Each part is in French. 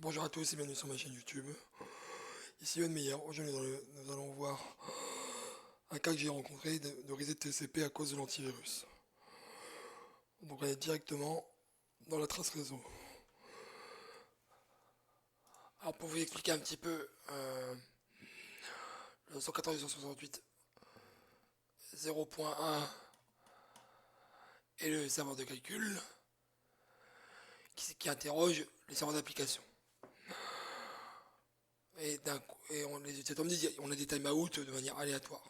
Bonjour à tous et bienvenue sur ma chaîne YouTube. Ici Yoann Meyer. Aujourd'hui nous allons voir un cas que j'ai rencontré de reset TCP à cause de l'antivirus. Donc on est directement dans la trace réseau. Alors pour vous expliquer un petit peu, le 192.168.0.1 est le serveur de calcul qui interroge les serveurs d'application. Et les utilisateurs me disent on a des timeouts de manière aléatoire.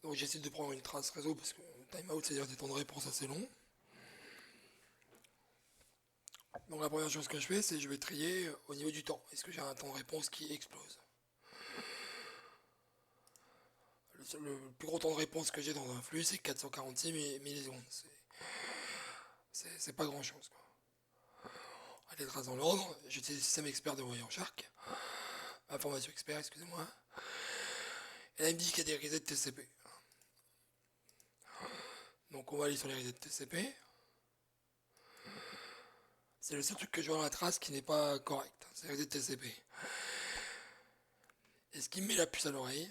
Donc j'essaie de prendre une trace réseau parce que timeout c'est-à-dire des temps de réponse assez longs. Donc la première chose que je fais, c'est que je vais trier au niveau du temps. Est-ce que j'ai un temps de réponse qui explose? Le plus gros temps de réponse que j'ai dans un flux, c'est 446 millisecondes. C'est pas grand chose, quoi. Les traces dans l'ordre, j'utilise le système expert de Wireshark. Information expert, excusez-moi. Et là, il me dit qu'il y a des resets TCP. Donc on va aller sur les resets TCP. C'est le seul truc que je vois dans la trace qui n'est pas correct. C'est les resets TCP. Et ce qui me met la puce à l'oreille,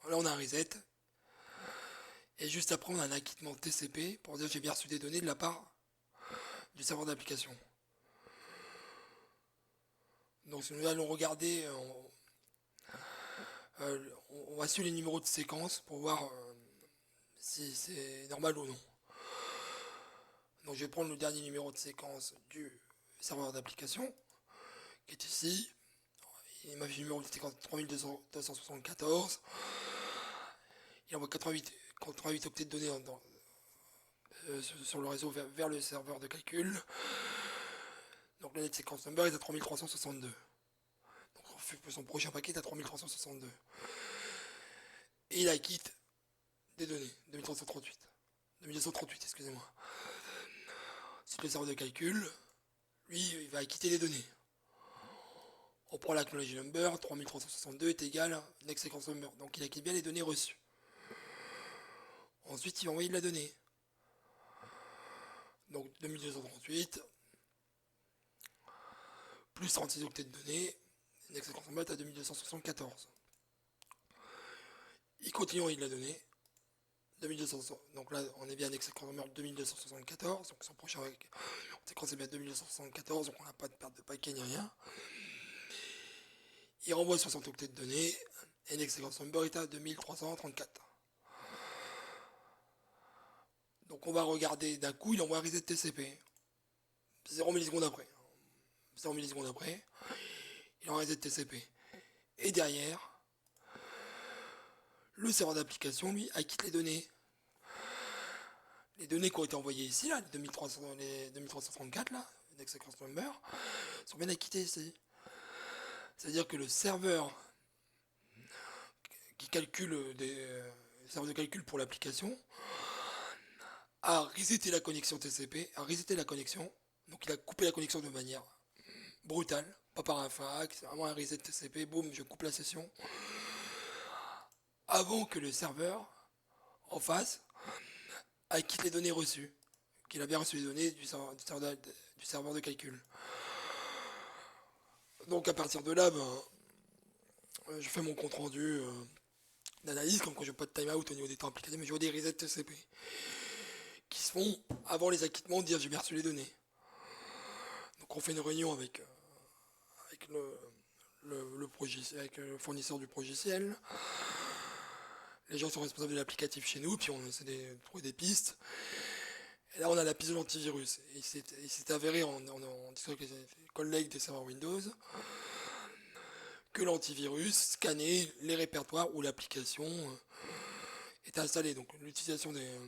là on a un reset. Et juste après on a un acquittement TCP pour dire que j'ai bien reçu des données de la part du serveur d'application. Donc si nous allons regarder, on va suivre les numéros de séquence pour voir si c'est normal ou non. Donc je vais prendre le dernier numéro de séquence du serveur d'application, qui est ici. Il m'a fait le numéro de séquence 3274. Il envoie 88 octets de données sur le réseau vers le serveur de calcul. Donc le net séquence number est à 3362. Donc son prochain paquet est à 3362. Et il acquitte des données, 2238, excusez-moi. C'est le serveur de calcul, lui, il va acquitter les données. On prend l'acknowledge number, 3362 est égal next sequence number. Donc il acquitte bien les données reçues. Ensuite, il va envoyer de la donnée. Donc 2238, plus 36 octets de données, next sequence number est à 2274. Il continue à envoyer de la donnée. 2200, donc là on est bien next sequence number 2274, donc son prochain séquence est bien 2274, donc on n'a pas de perte de paquet ni rien. Il renvoie 60 octets de données, et next sequence number est à 2334. Donc on va regarder d'un coup, il envoie un reset TCP. 0 millisecondes après. 0 millisecondes après, il envoie un reset TCP. Et derrière, le serveur d'application, lui, acquitte les données. Les données qui ont été envoyées ici, là, les 2334, là, next sequence number, sont bien acquittées ici. C'est-à-dire que le serveur qui calcule des serveurs de calcul pour l'application a reseté la connexion TCP, a reseté la connexion, donc il a coupé la connexion de manière brutale, pas par un fax, c'est vraiment un reset TCP, boum, je coupe la session, avant que le serveur en face acquitte les données reçues, qu'il a bien reçu les données du serveur de calcul. Donc à partir de là, je fais mon compte rendu d'analyse, comme quand je n'ai pas de timeout au niveau des temps applicatifs, mais je vois des resets TCP qui se font avant les acquittements de dire j'ai bien reçu les données. Donc on fait une réunion avec avec le fournisseur du progiciel. Les gens sont responsables de l'applicatif chez nous, puis on essaie de trouver des pistes. Et là on a la piste de l'antivirus. Et il s'est avéré en discutant avec les collègues des serveurs Windows que l'antivirus scannait les répertoires où l'application est installée. Donc l'utilisation des...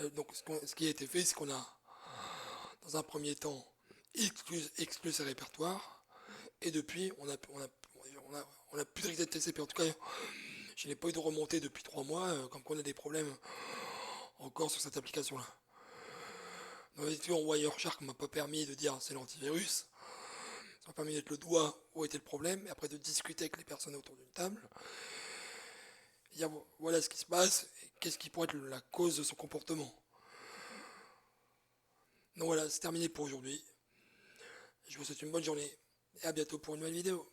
donc ce qui a été fait, c'est qu'on a, dans un premier temps, exclu ces répertoires, et depuis, on a plus de reset TCP. En tout cas, je n'ai pas eu de remontée depuis 3 mois, comme qu'on a des problèmes encore sur cette application-là. Donc, effectivement, Wireshark m'a pas permis de dire c'est l'antivirus. Ça m'a permis de mettre le doigt où était le problème, et après de discuter avec les personnes autour d'une table. Et dire voilà ce qui se passe, et qu'est-ce qui pourrait être la cause de son comportement. Donc voilà, c'est terminé pour aujourd'hui. souhaite une bonne journée et à bientôt pour une nouvelle vidéo.